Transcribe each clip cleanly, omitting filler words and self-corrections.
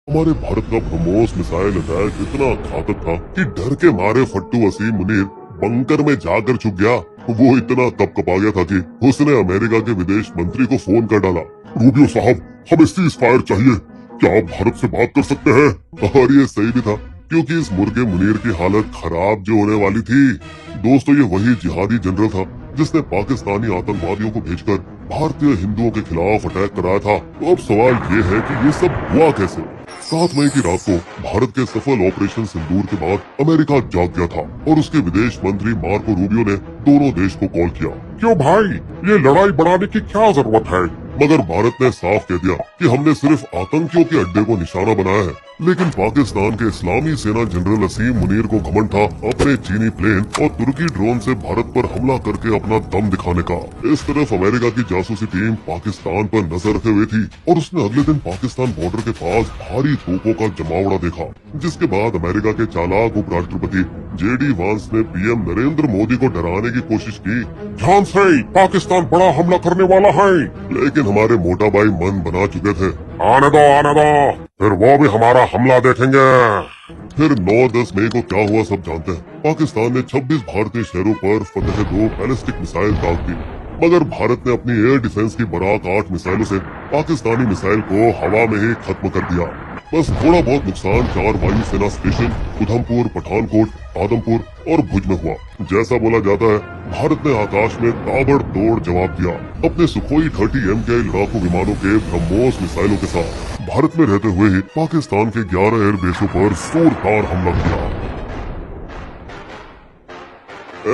हमारे भारत का BrahMos missile attack इतना घातक था कि डर के मारे फट्टू वसीम मुनीर बंकर में जाकर छुप गया। वो इतना कपकपा गया था कि उसने अमेरिका के विदेश मंत्री को फोन कर डाला। रूबियो साहब, हमें सीज फायर चाहिए, क्या आप भारत से बात कर सकते हैं? और ये सही भी था, क्योंकि इस मुर्गे मुनीर की हालत खराब जो होने वाली थी। दोस्तों, ये वही जिहादी जनरल था जिसने पाकिस्तानी आतंकवादियों को भेजकर भारतीय हिंदुओं के खिलाफ अटैक कराया था। तो अब सवाल ये है कि ये सब हुआ कैसे? 7 मई की रात को भारत के सफल ऑपरेशन सिंदूर के बाद अमेरिका जाग गया था और उसके विदेश मंत्री मार्को रूबियो ने दोनों देश को कॉल किया। क्यों भाई, ये लड़ाई बढ़ाने की क्या जरूरत है? मगर भारत ने साफ कह दिया कि हमने सिर्फ आतंकियों के अड्डे को निशाना बनाया है। लेकिन पाकिस्तान के इस्लामी सेना जनरल वसीम मुनीर को घमंड था अपने चीनी प्लेन और तुर्की ड्रोन से भारत पर हमला करके अपना दम दिखाने का। इस तरफ अमेरिका की जासूसी टीम पाकिस्तान पर नजर रखे हुए थी और उसने अगले दिन पाकिस्तान बॉर्डर के पास भारी तोपों का जमावड़ा देखा, जिसके बाद अमेरिका के चालाक उपराष्ट्रपति जेडी वांस ने पीएम नरेंद्र मोदी को डराने की कोशिश की। ध्यान से, पाकिस्तान बड़ा हमला करने वाला है। लेकिन हमारे मोटा भाई मन बना चुके थे। आने दो, फिर वो भी हमारा हमला देखेंगे। फिर 9-10 मई को क्या हुआ सब जानते हैं। पाकिस्तान ने 26 भारतीय शहरों पर फतेह-2 बैलिस्टिक मिसाइल दाग दी, मगर भारत ने अपनी एयर डिफेंस की बराक 8 मिसाइलों से पाकिस्तानी मिसाइल को हवा में ही खत्म कर दिया। बस थोड़ा बहुत नुकसान 4 वायुसेना स्टेशन उधमपुर, पठानकोट, आदमपुर और भुज में हुआ। जैसा बोला जाता है, भारत ने आकाश में ताबड़तोड़ जवाब दिया अपने सुखोई 30 MKI लड़ाकू विमानों के ब्रह्मोस मिसाइलों के साथ। भारत में रहते हुए ही पाकिस्तान के 11 एयरबेसों पर जोरदार हमला किया।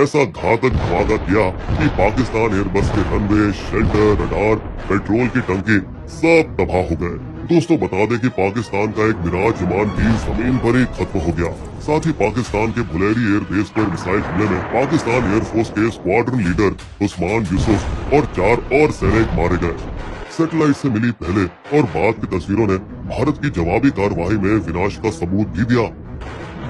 ऐसा घातक धमाका किया कि पाकिस्तान एयरबस के रनवे, शेल्टर, रडार, पेट्रोल की टंकी सब तबाह हो गए। दोस्तों, बता दें कि पाकिस्तान का एक मिराज विमान भी जमीन पर ही खत्म हो गया। साथ ही पाकिस्तान के बुलेरी एयरबेस पर मिसाइल हमले में पाकिस्तान एयरफोर्स के स्क्वाड्रन लीडर उस्मान यूसुफ और 4 और सैनिक मारे गए। सैटेलाइट से मिली पहले और बाद की तस्वीरों ने भारत की जवाबी कार्रवाई में विनाश का सबूत भी दिया।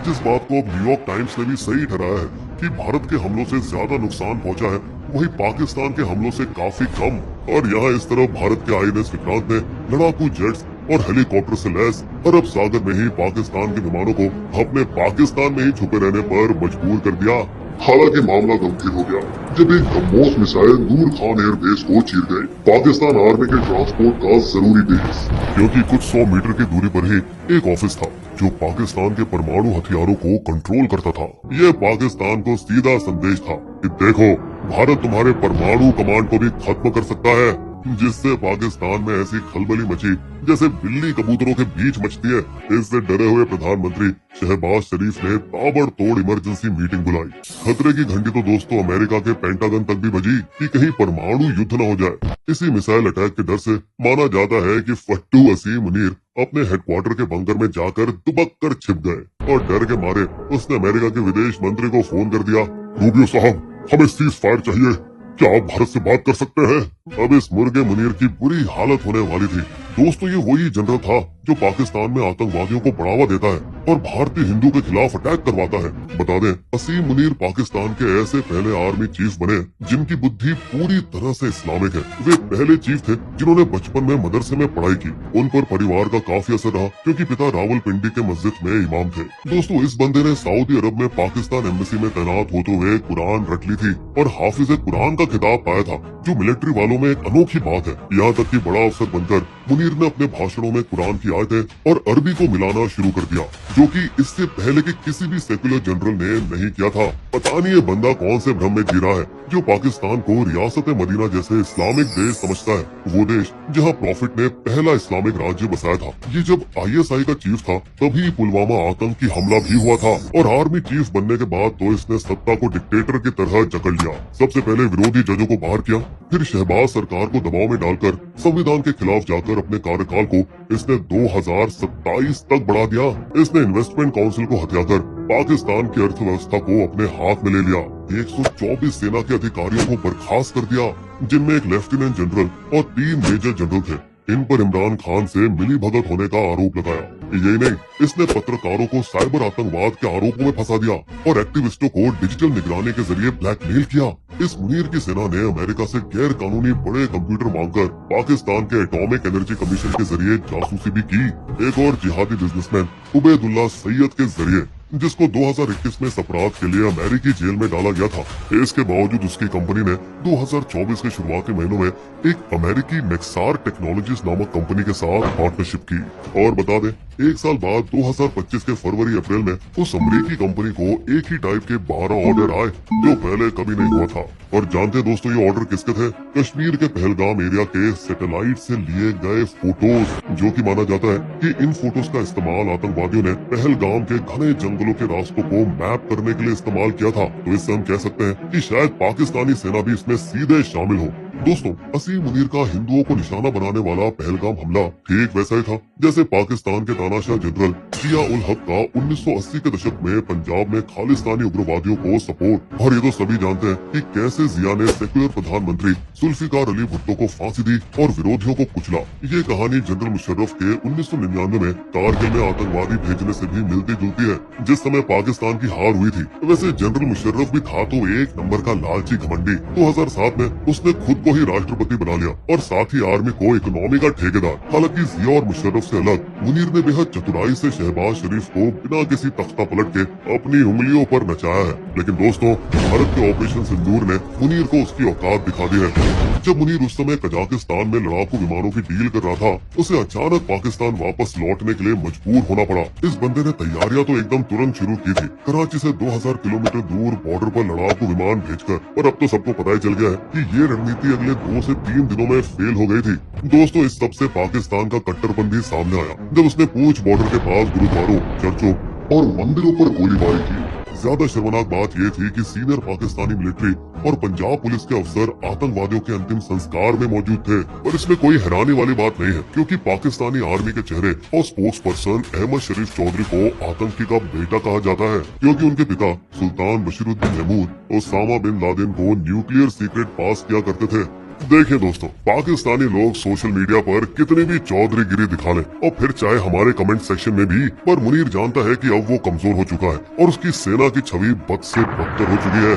जिस बात को अब न्यूयॉर्क टाइम्स ने भी सही ठहराया है कि भारत के हमलों से ज्यादा नुकसान पहुंचा है, वही पाकिस्तान के हमलों से काफी कम। और यहाँ इस तरफ भारत के INS विक्रांत ने लड़ाकू जेट्स और हेलीकॉप्टर से लैस अरब सागर में ही पाकिस्तान के विमानों को अपने पाकिस्तान में ही छुपे रहने पर मजबूर कर दिया। हालांकि मामला गंभीर हो गया जब एक ब्रह्मोस मिसाइल नूर खान एयरबेस को चीर गई, पाकिस्तान आर्मी के ट्रांसपोर्ट का जरूरी बेस। क्योंकि कुछ 100 मीटर की दूरी पर ही एक ऑफिस था जो पाकिस्तान के परमाणु हथियारों को कंट्रोल करता था। यह पाकिस्तान को सीधा संदेश था कि देखो, भारत तुम्हारे परमाणु कमांड को भी खत्म कर सकता है। जिससे पाकिस्तान में ऐसी खलबली मची जैसे बिल्ली कबूतरों के बीच मचती है। इससे डरे हुए प्रधानमंत्री शहबाज शरीफ ने ताबड़तोड़ इमरजेंसी मीटिंग बुलाई। खतरे की घंटी तो दोस्तों अमेरिका के पेंटागन तक भी बजी कि कहीं परमाणु युद्ध न हो जाए। इसी मिसाइल अटैक के डर से माना जाता है कि फट्टू वसीम मुनीर अपने हेडक्वार्टर के बंकर में जाकर दुबक कर छिप गए और डर के मारे उसने अमेरिका के विदेश मंत्री को फोन कर दिया। रूबियो साहब, हमें सीज फायर चाहिए, क्या आप भारत से बात कर सकते हैं? अब इस मुर्गे मुनीर की बुरी हालत होने वाली थी। दोस्तों, ये वही जनरल था जो पाकिस्तान में आतंकवादियों को बढ़ावा देता है और भारतीय हिंदू के खिलाफ अटैक करवाता है। बता दें, वसीम मुनीर पाकिस्तान के ऐसे पहले आर्मी चीफ बने जिनकी बुद्धि पूरी तरह से इस्लामिक है। वे पहले चीफ थे जिन्होंने बचपन में मदरसे में पढ़ाई की। उन पर परिवार का काफी असर रहा क्योंकि पिता रावलपिंडी के मस्जिद में इमाम थे। दोस्तों, इस बंदे ने सऊदी अरब में पाकिस्तान एम्बेसी में तैनात होते हुए कुरान रट ली थी और हाफिज कुरान का खिताब पाया था, जो मिलिट्री वालों में एक अनोखी बात है। यहाँ तक कि बड़ा अफसर बनकर मुनीर ने अपने भाषणों में कुरान की आयतें और अरबी को मिलाना शुरू कर दिया, जो कि इससे पहले के किसी भी सेकुलर जनरल ने नहीं किया था। पता नहीं ये बंदा कौन से भ्रम में जी रहा है जो पाकिस्तान को रियासत मदीना जैसे इस्लामिक देश समझता है, वो देश जहाँ प्रॉफिट ने पहला इस्लामिक राज्य बसाया था। ये जब ISI का चीफ था तभी पुलवामा आतंकी हमला भी हुआ था और आर्मी चीफ बनने के बाद तो इसने सत्ता को डिक्टेटर की तरह जकड़ लिया। सबसे पहले विरोधी जजों को बाहर किया, फिर शहबाज सरकार को दबाव में डालकर संविधान के खिलाफ जाकर अपने कार्यकाल को इसने 2027 तक बढ़ा दिया। इसने इन्वेस्टमेंट काउंसिल को हथियाकर पाकिस्तान की अर्थव्यवस्था को अपने हाथ में ले लिया। 124 सेना के अधिकारियों को बर्खास्त कर दिया, जिनमें एक लेफ्टिनेंट जनरल और 3 मेजर जनरल थे। इन पर इमरान खान से मिली भगत होने का आरोप लगाया। यही नहीं, इसने पत्रकारों को साइबर आतंकवाद के आरोपों में फंसा दिया और एक्टिविस्टों को डिजिटल निगरानी के जरिए ब्लैकमेल किया। इस मुनीर की सेना ने अमेरिका से गैर कानूनी बड़े कंप्यूटर मांगकर पाकिस्तान के एटॉमिक एनर्जी कमीशन के जरिए जासूसी भी की। एक और जिहादी बिजनेसमैन उबैदुल्ला सैयद के जरिए, जिसको 2021 में इस अपराध के लिए अमेरिकी जेल में डाला गया था। इसके बावजूद उसकी कंपनी ने 2024 के शुरुआती महीनों में एक अमेरिकी नेक्सार टेक्नोलॉजीज नामक कंपनी के साथ पार्टनरशिप की। और बता दें, एक साल बाद 2025 के फरवरी अप्रैल में उस अमेरिकी कंपनी को एक ही टाइप के 12 ऑर्डर आए जो पहले कभी नहीं हुआ था। और जानते हैं दोस्तों ये ऑर्डर किसके थे? कश्मीर के पहलगाम एरिया के सैटेलाइट से लिए गए फोटोज, जो कि माना जाता है कि इन फोटोज का इस्तेमाल आतंकवादियों ने पहलगाम के घने जंगलों के रास्तों को मैप करने के लिए इस्तेमाल किया था। तो इससे हम कह सकते हैं कि शायद पाकिस्तानी सेना भी इसमें सीधे शामिल हो। दोस्तों, असीम मुनीर का हिंदुओं को निशाना बनाने वाला पहलगाम हमला ठीक वैसा ही था जैसे पाकिस्तान के तानाशाह जनरल जिया उल हक का 1980 के दशक में पंजाब में खालिस्तानी उग्रवादियों को सपोर्ट। और ये तो सभी जानते हैं कि कैसे जिया ने सेक्युलर प्रधानमंत्री जुल्फिकार अली भुट्टो को फांसी दी और विरोधियों को कुचला। ये कहानी जनरल मुशर्रफ के 1999 में कारगिल में आतंकवादी भेजने से भी मिलती जुलती है, जिस समय पाकिस्तान की हार हुई थी। वैसे जनरल मुशर्रफ भी था तो एक नंबर का लालची घमंडी। 2007 में उसने खुद को ही राष्ट्रपति बना लिया और साथ ही आर्मी को इकोनॉमी का ठेकेदार। हालांकि जिया और मुशर्रफ से अलग मुनीर ने बेहद चतुराई से शहबाज शरीफ को बिना किसी तख्ता पलट के अपनी उंगलियों पर नचाया है। लेकिन दोस्तों, भारत के ऑपरेशन सिंदूर ने मुनीर को उसकी औकात दिखा दी है। जब मुनीर उस समय कजाकिस्तान में लड़ाकू विमानों की डील कर रहा था, उसे अचानक पाकिस्तान वापस लौटने के लिए मजबूर होना पड़ा। इस बंदे ने तैयारियां तो एकदम तुरंत शुरू की थी, कराची से 2000 किलोमीटर दूर बॉर्डर पर लड़ाकू विमान भेजकर। और अब तो सबको पता ही चल गया है कि ये रणनीति अगले 2 से 3 दिनों में फेल हो गई थी। दोस्तों, इस सबसे पाकिस्तान का कट्टरपन भी सामने आया जब उसने पूंछ बॉर्डर के पास गुरुद्वारों, चर्चों और मंदिरों पर गोलीबारी की। ज्यादा शर्मनाक बात ये थी कि सीनियर पाकिस्तानी मिलिट्री और पंजाब पुलिस के अफसर आतंकवादियों के अंतिम संस्कार में मौजूद थे। और इसमें कोई हैरानी वाली बात नहीं है, क्योंकि पाकिस्तानी आर्मी के चेहरे और स्पोक्स पर्सन अहमद शरीफ चौधरी को आतंकी का बेटा कहा जाता है, क्योंकि उनके पिता Sultan Bashiruddin Mahmood Osama bin Laden को न्यूक्लियर सीक्रेट पास किया करते थे। देखिए दोस्तों, पाकिस्तानी लोग सोशल मीडिया पर कितनी भी चौधरीगिरी दिखा लें और फिर चाहे हमारे कमेंट सेक्शन में भी, पर मुनीर जानता है कि अब वो कमजोर हो चुका है और उसकी सेना की छवि बद से बदतर हो चुकी है।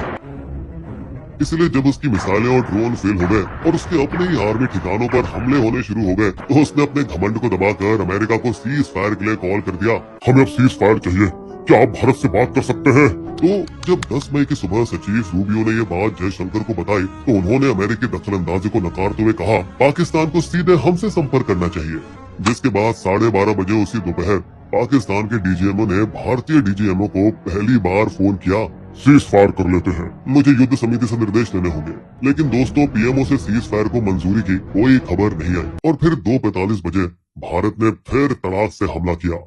इसलिए जब उसकी मिसाइलें और ड्रोन फेल हो गए और उसके अपने ही आर्मी ठिकानों पर हमले होने शुरू हो गए, तो उसने अपने घमंड को दबाकर अमेरिका को सीज फायर के लिए कॉल कर दिया। हमें अब सीज फायर चाहिए, क्या आप भारत से बात कर सकते हैं? तो जब 10 मई की सुबह सचिव रूबियो ने ये बात जयशंकर को बताई, तो उन्होंने अमेरिकी दखलंदाजी को नकारते हुए कहा पाकिस्तान को सीधे हमसे संपर्क करना चाहिए। जिसके बाद 12:30 बजे उसी दोपहर पाकिस्तान के डीजीएमओ ने भारतीय डीजीएमओ को पहली बार फोन किया। सीज फायर कर लेते हैं, मुझे युद्ध समिति से निर्देश देने होंगे। लेकिन दोस्तों, पीएमओ से सीज फायर को मंजूरी की कोई खबर नहीं आई। और फिर 2:45 बजे भारत ने फिर तड़ाक से हमला किया,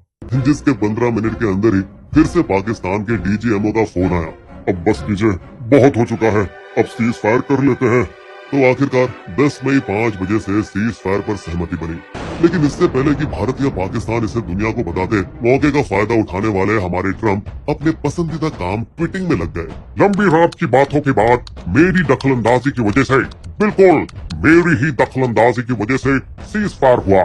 जिसके 15 मिनट के अंदर ही फिर से पाकिस्तान के डीजीएमओ का फोन आया। अब बस कीजिए, बहुत हो चुका है, अब सीज फायर कर लेते हैं। तो आखिरकार 10 मई 5 बजे से सीज फायर पर सहमति बनी। लेकिन इससे पहले कि भारत या पाकिस्तान इसे दुनिया को बताते, मौके का फायदा उठाने वाले हमारे ट्रंप अपने पसंदीदा काम ट्वीटिंग में लग गए। लंबी रात की बातों के बाद मेरी दखलंदाजी की वजह से, बिल्कुल मेरी ही दखलंदाजी की वजह से सीज फायर हुआ।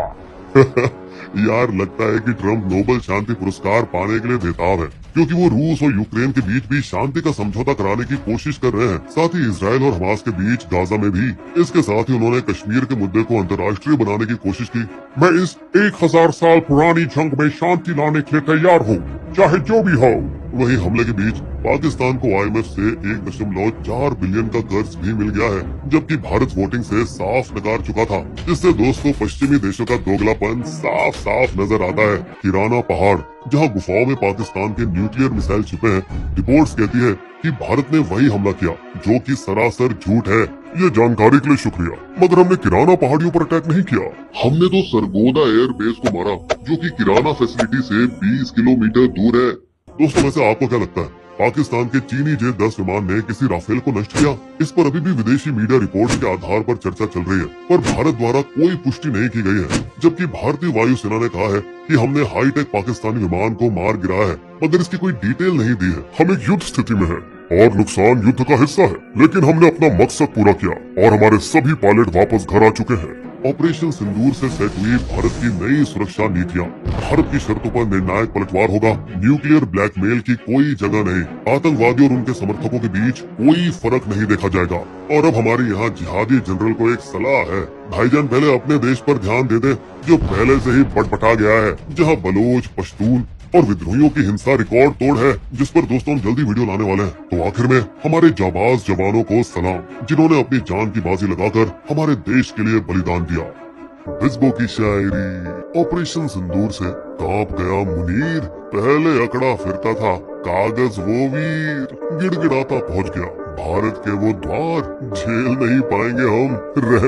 यार, लगता है कि ट्रंप नोबेल शांति पुरस्कार पाने के लिए बेताब है, क्योंकि वो रूस और यूक्रेन के बीच भी शांति का समझौता कराने की कोशिश कर रहे हैं, साथ ही इसराइल और हमास के बीच गाजा में भी। इसके साथ ही उन्होंने कश्मीर के मुद्दे को अंतर्राष्ट्रीय बनाने की कोशिश की। मैं इस 1000 साल पुरानी जंग में शांति लाने के लिए तैयार हूँ, चाहे जो भी हो। वही हमले के बीच पाकिस्तान को IMF से 1.4 बिलियन का कर्ज भी मिल गया है, जबकि भारत वोटिंग से साफ नकार चुका था। जिससे दोस्तों, पश्चिमी देशों का दोगलापन साफ साफ नजर आता है। किराना पहाड़, जहां गुफाओं में पाकिस्तान के न्यूक्लियर मिसाइल छिपे हैं, रिपोर्ट्स कहती है कि भारत ने वही हमला किया, जो कि सरासर झूठ है। ये जानकारी के लिए शुक्रिया, मगर हमने किराना पहाड़ियों पर अटैक नहीं किया। हमने तो सरगोदा एयर बेस को मारा, जो कि किराना फैसिलिटी से 20 किलोमीटर दूर है। दोस्तों, वैसे आपको क्या लगता है, पाकिस्तान के चीनी J-10 विमान ने किसी राफेल को नष्ट किया? इस पर अभी भी विदेशी मीडिया रिपोर्ट्स के आधार पर चर्चा चल रही है, पर भारत द्वारा कोई पुष्टि नहीं की गई है। जबकि भारतीय वायुसेना ने कहा है कि हमने हाईटेक पाकिस्तानी विमान को मार गिराया है, मगर इसकी कोई डिटेल नहीं दी है। हम एक युद्ध स्थिति में है और नुकसान युद्ध का हिस्सा है, लेकिन हमने अपना मकसद पूरा किया और हमारे सभी पायलट वापस घर आ चुके हैं। ऑपरेशन सिंदूर से सेट हुई भारत की नई सुरक्षा नीतियाँ। भारत की शर्तों पर निर्णायक पलटवार होगा। न्यूक्लियर ब्लैकमेल की कोई जगह नहीं। आतंकवादियों और उनके समर्थकों के बीच कोई फर्क नहीं देखा जाएगा। और अब हमारे यहाँ जिहादी जनरल को एक सलाह है, भाईजान पहले अपने देश पर ध्यान दे दे, जो पहले से ही बटबटा गया है, जहाँ बलोच, पश्तून और विद्रोहियों की हिंसा रिकॉर्ड तोड़ है, जिस पर दोस्तों हम जल्दी वीडियो लाने वाले हैं। तो आखिर में हमारे जाबाज जवानों को सलाम, जिन्होंने अपनी जान की बाजी लगाकर हमारे देश के लिए बलिदान दिया। हिज़्बों की शायरी। ऑपरेशन सिंदूर से कांप गया मुनीर, पहले अकड़ा फिरता था कागज वो वीर, गिड़गिड़ाता पहुंच गया भारत के वो द्वार, झेल नहीं पाएंगे हम रह